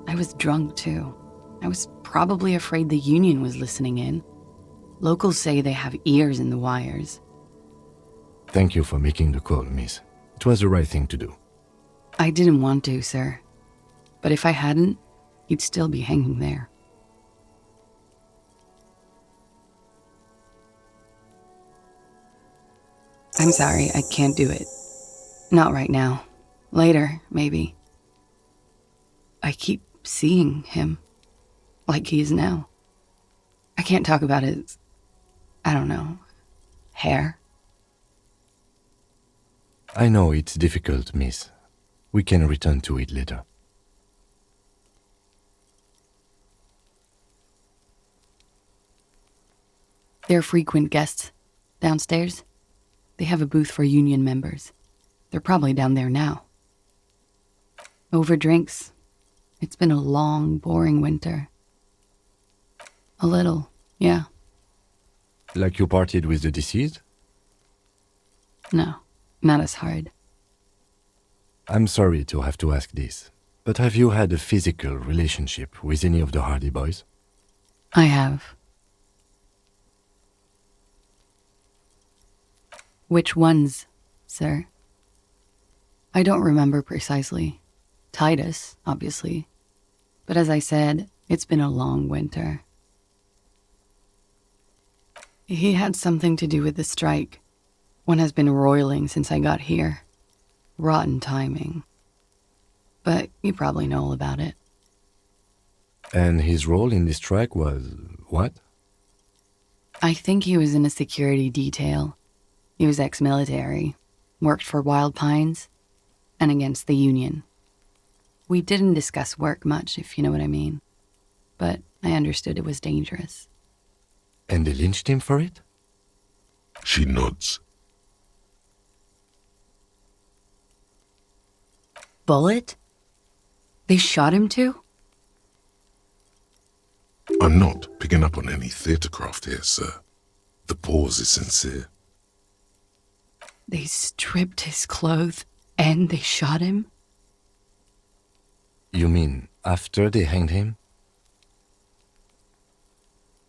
I was drunk, too. I was probably afraid the union was listening in. Locals say they have ears in the wires. Thank you for making the call, miss. It was the right thing to do. I didn't want to, sir. But if I hadn't, he'd still be hanging there. I'm sorry, I can't do it. Not right now. Later, maybe. I keep seeing him. Like he is now. I can't talk about his, I don't know, hair. I know it's difficult, miss. We can return to it later. They're frequent guests. Downstairs, they have a booth for union members. They're probably down there now. Over drinks. It's been a long, boring winter. A little, yeah. Like you partied with the deceased? No, not as hard. I'm sorry to have to ask this, but have you had a physical relationship with any of the Hardy Boys? I have. Which ones, sir? I don't remember precisely. Titus, obviously. But as I said, it's been a long winter. He had something to do with the strike. One has been roiling since I got here. Rotten timing. But you probably know all about it. And his role in this strike was what? I think he was in a security detail. He was ex-military, worked for Wild Pines, and against the Union. We didn't discuss work much, if you know what I mean. But I understood it was dangerous. And they lynched him for it? She nods. Bullet? They shot him too? I'm not picking up on any theatrecraft here, sir. The pause is sincere. They stripped his clothes and they shot him? You mean after they hanged him?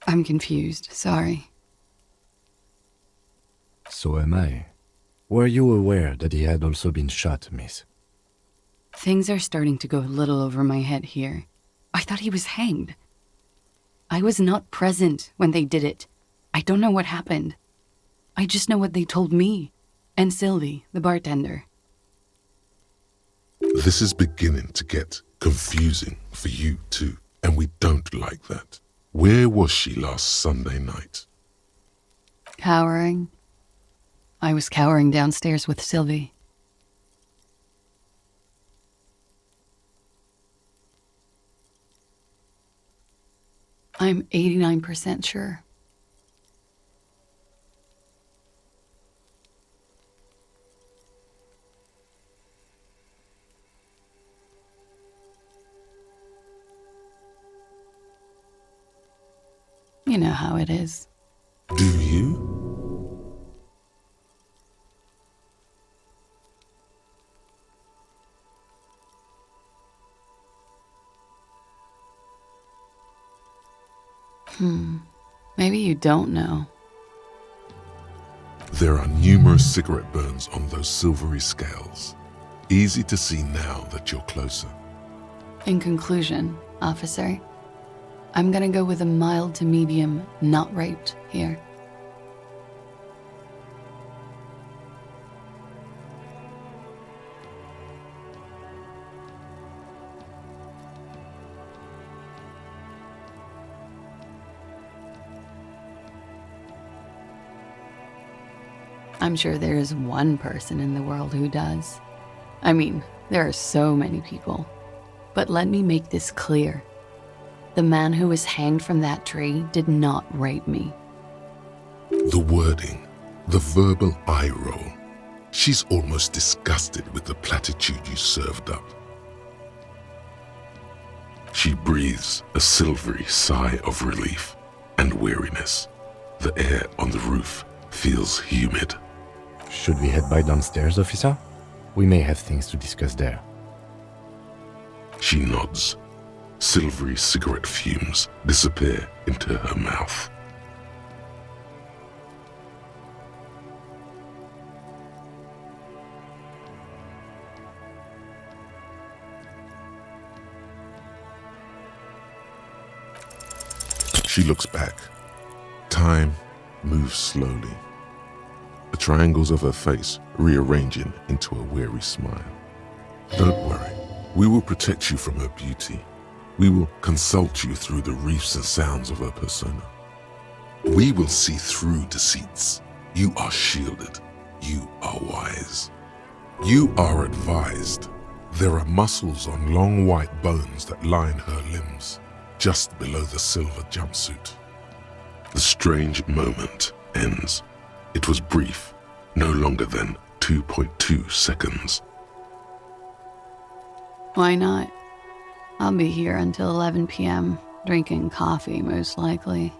I'm confused, sorry. So am I. Were you aware that he had also been shot, miss? Things are starting to go a little over my head here. I thought he was hanged. I was not present when they did it. I don't know what happened. I just know what they told me. And Sylvie, the bartender. This is beginning to get confusing for you too, and we don't like that. Where was she last Sunday night? Cowering. I was cowering downstairs with Sylvie. I'm 89% sure. You know how it is. Do you? Maybe you don't know. There are numerous cigarette burns on those silvery scales. Easy to see now that you're closer. In conclusion, officer, I'm gonna go with a mild to medium not raped here. I'm sure there is one person in the world who does. I mean, there are so many people. But let me make this clear. The man who was hanged from that tree did not rape me. The wording. The verbal eye roll. She's almost disgusted with the platitude you served up. She breathes a silvery sigh of relief and weariness. The air on the roof feels humid. Should we head by downstairs, officer? We may have things to discuss there. She nods. Silvery cigarette fumes disappear into her mouth. She looks back. Time moves slowly. The triangles of her face rearranging into a weary smile. Don't worry. We will protect you from her beauty. We will consult you through the reefs and sounds of her persona. We will see through deceits. You are shielded. You are wise. You are advised. There are muscles on long white bones that line her limbs, just below the silver jumpsuit. The strange moment ends. It was brief, no longer than 2.2 seconds. Why not? I'll be here until 11 p.m., drinking coffee, most likely.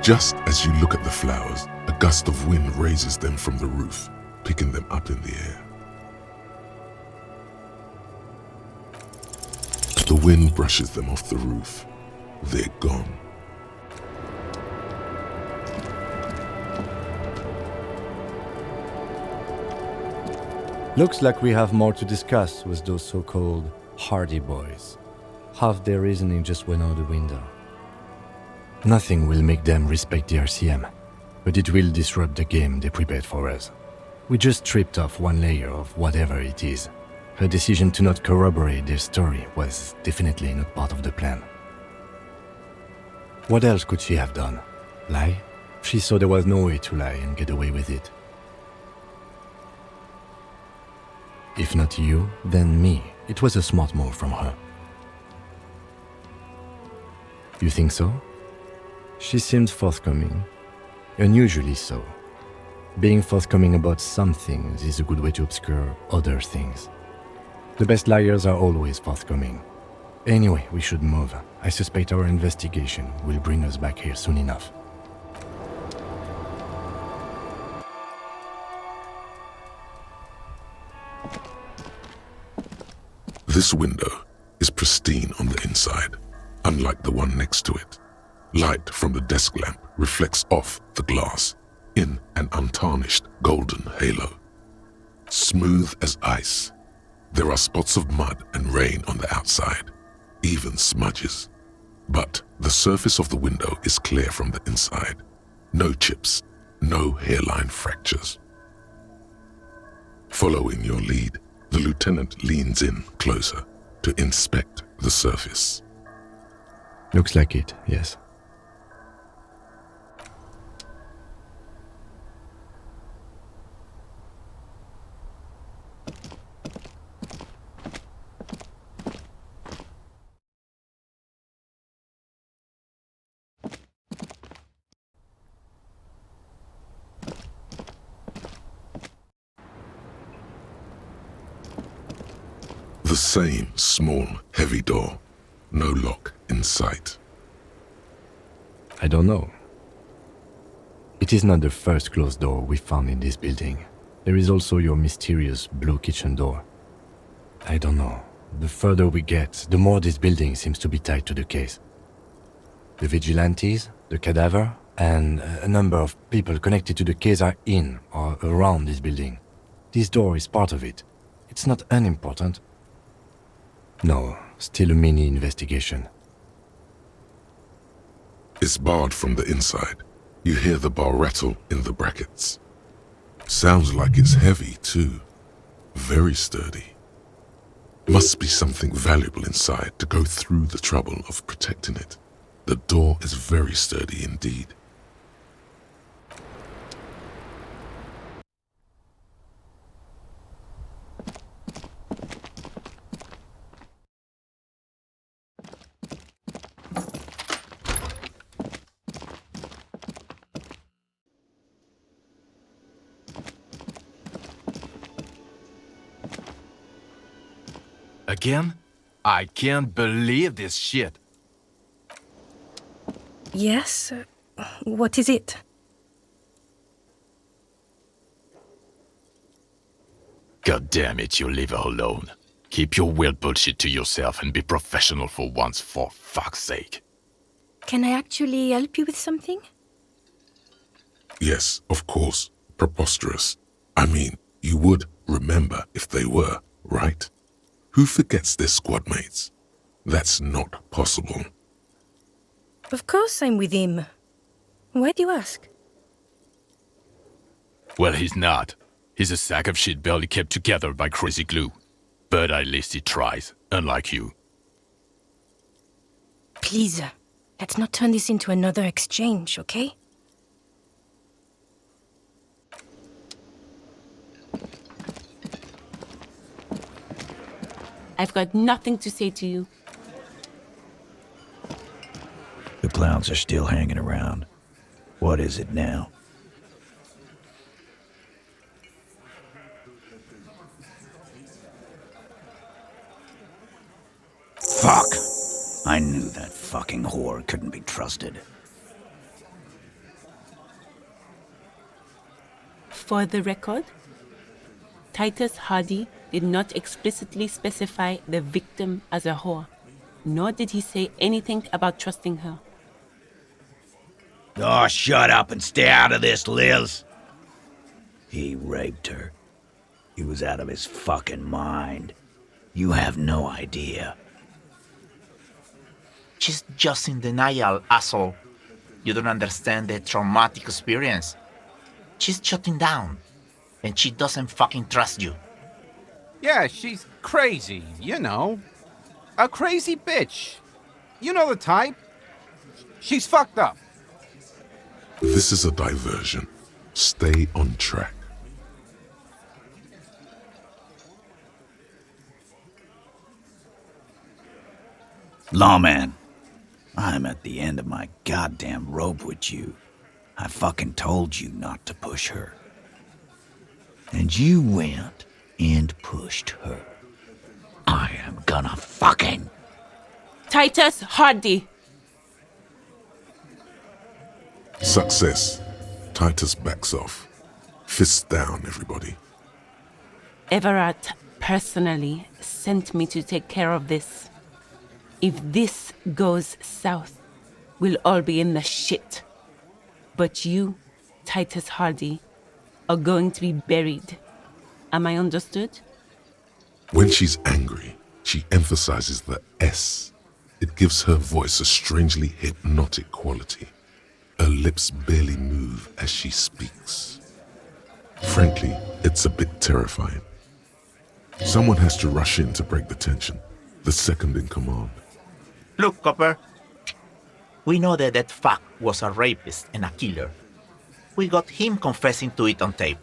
Just as you look at the flowers, a gust of wind raises them from the roof, picking them up in the air. The wind brushes them off the roof. They're gone. Looks like we have more to discuss with those so-called hardy boys. Half their reasoning just went out the window. Nothing will make them respect the RCM, but it will disrupt the game they prepared for us. We just stripped off one layer of whatever it is. Her decision to not corroborate their story was definitely not part of the plan. What else could she have done? Lie? She saw there was no way to lie and get away with it. If not you, then me. It was a smart move from her. You think so? She seemed forthcoming. Unusually so. Being forthcoming about some things is a good way to obscure other things. The best liars are always forthcoming. Anyway, we should move. I suspect our investigation will bring us back here soon enough. This window is pristine on the inside, unlike the one next to it. Light from the desk lamp reflects off the glass in an untarnished golden halo. Smooth as ice. There are spots of mud and rain on the outside, even smudges. But the surface of the window is clear from the inside. No chips, no hairline fractures. Following your lead, the lieutenant leans in closer to inspect the surface. Looks like it, yes. The same small, heavy door. No lock in sight. I don't know. It is not the first closed door we found in this building. There is also your mysterious blue kitchen door. I don't know. The further we get, the more this building seems to be tied to the case. The vigilantes, the cadaver, and a number of people connected to the case are in or around this building. This door is part of it. It's not unimportant. No, still a mini investigation. It's barred from the inside. You hear the bar rattle in the brackets. Sounds like it's heavy too. Very sturdy. Must be something valuable inside to go through the trouble of protecting it. The door is very sturdy indeed. Again? I can't believe this shit. Yes? What is it? God damn it, you leave her alone. Keep your weird bullshit to yourself and be professional for once, for fuck's sake. Can I actually help you with something? Yes, of course. Preposterous. I mean, you would remember if they were, right? Who forgets their squad mates? That's not possible. Of course I'm with him. Why do you ask? Well, he's not. He's a sack of shit barely kept together by crazy glue. But at least he tries, unlike you. Please, let's not turn this into another exchange, okay? I've got nothing to say to you. The clowns are still hanging around. What is it now? Fuck! I knew that fucking whore couldn't be trusted. For the record, Titus Hardy did not explicitly specify the victim as a whore, nor did he say anything about trusting her. Oh, shut up and stay out of this, Liz. He raped her. He was out of his fucking mind. You have no idea. She's just in denial, asshole. You don't understand the traumatic experience. She's shutting down, and she doesn't fucking trust you. Yeah, she's crazy, you know. A crazy bitch. You know the type. She's fucked up. This is a diversion. Stay on track. Lawman, I'm at the end of my goddamn rope with you. I fucking told you not to push her. And you went and pushed her. I am gonna fucking... Titus Hardy! Success. Titus backs off. Fists down, everybody. Everett personally sent me to take care of this. If this goes south, we'll all be in the shit. But you, Titus Hardy, are going to be buried. Am I understood? When she's angry, she emphasizes the S. It gives her voice a strangely hypnotic quality. Her lips barely move as she speaks. Frankly, it's a bit terrifying. Someone has to rush in to break the tension. The second in command. Look, Copper. We know that that fuck was a rapist and a killer. We got him confessing to it on tape.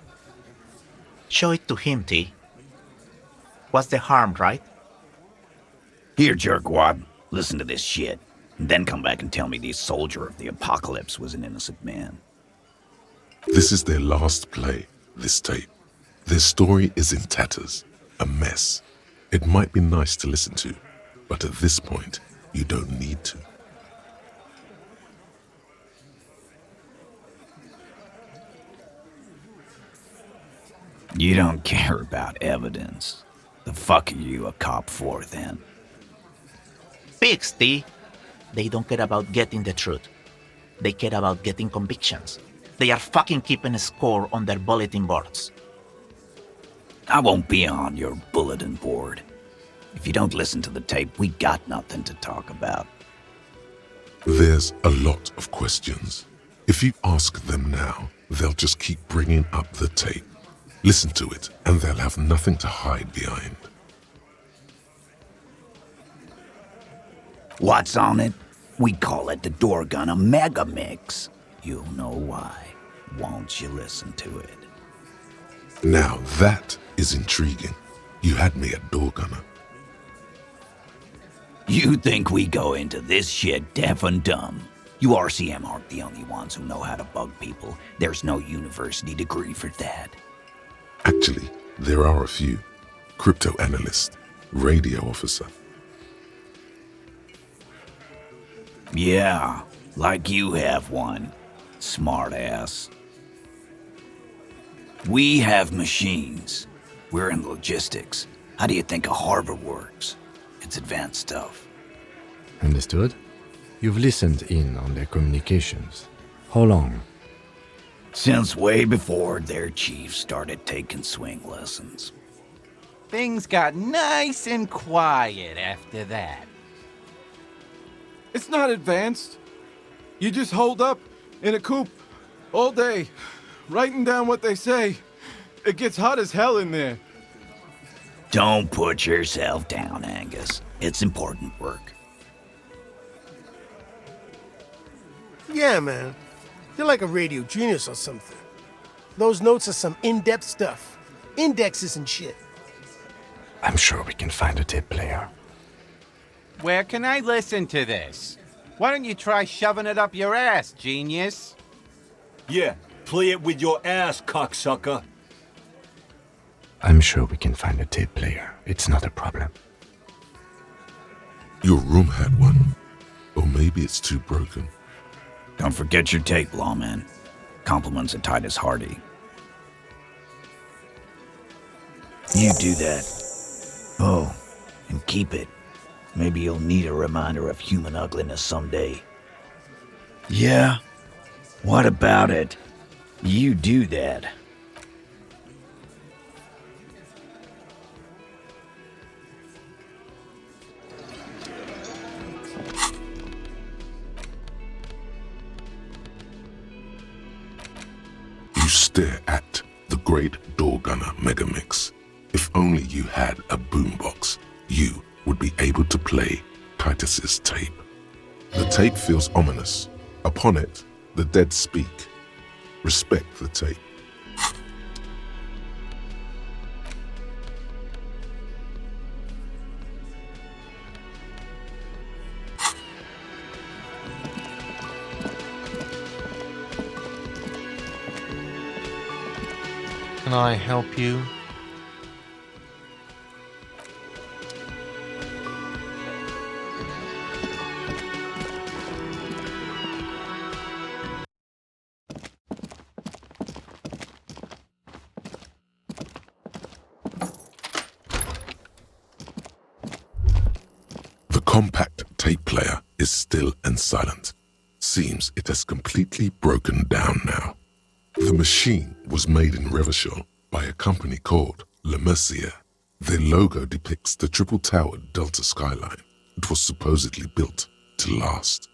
Show it to him, T. What's the harm, right? Here, jerkwad, listen to this shit. And then come back and tell me the soldier of the apocalypse was an innocent man. This is their last play, this tape. Their story is in tatters, a mess. It might be nice to listen to, but at this point, you don't need to. You don't care about evidence. The fuck are you a cop for, then? Pigs, T. They don't care about getting the truth. They care about getting convictions. They are fucking keeping a score on their bulletin boards. I won't be on your bulletin board. If you don't listen to the tape, we got nothing to talk about. There's a lot of questions. If you ask them now, they'll just keep bringing up the tape. Listen to it, and they'll have nothing to hide behind. What's on it? We call it the door gun a mega mix. You'll know why, won't you listen to it? Now that is intriguing. You had me at door gunner. You think we go into this shit deaf and dumb? You RCM aren't the only ones who know how to bug people. There's no university degree for that. Actually, there are a few. Crypto analyst, radio officer. Yeah, like you have one, smartass. We have machines. We're in logistics. How do you think a harbor works? It's advanced stuff. Understood? You've listened in on their communications. How long? Since way before their chief started taking swing lessons. Things got nice and quiet after that. It's not advanced. You just hold up in a coop all day, writing down what they say. It gets hot as hell in there. Don't put yourself down, Angus. It's important work. Yeah, man. You're like a radio genius or something. Those notes are some in-depth stuff. Indexes and shit. I'm sure we can find a tape player. Where can I listen to this? Why don't you try shoving it up your ass, genius? Yeah, play it with your ass, cocksucker. I'm sure we can find a tape player. It's not a problem. Your room had one. Or maybe it's too broken. Don't forget your tape, lawman. Compliments of Titus Hardy. You do that. Oh, and keep it. Maybe you'll need a reminder of human ugliness someday. Yeah? What about it? You do that. You stare at the great door gunner Megamix. If only you had a boombox, you would be able to play Titus's tape. The tape feels ominous. Upon it, the dead speak. Respect the tape. Can I help you? The compact tape player is still and silent. Seems it has completely broken down now. The machine was made in Revachol by a company called Le Mercier. Their logo depicts the triple-towered Delta skyline. It was supposedly built to last.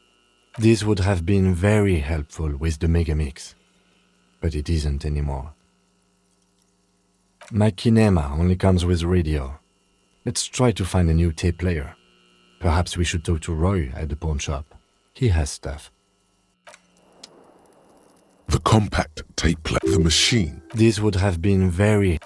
This would have been very helpful with the Megamix, but it isn't anymore. My Kinema only comes with radio. Let's try to find a new tape player. Perhaps we should talk to Roy at the pawn shop. He has stuff. The compact tape player, the machine. This would have been very...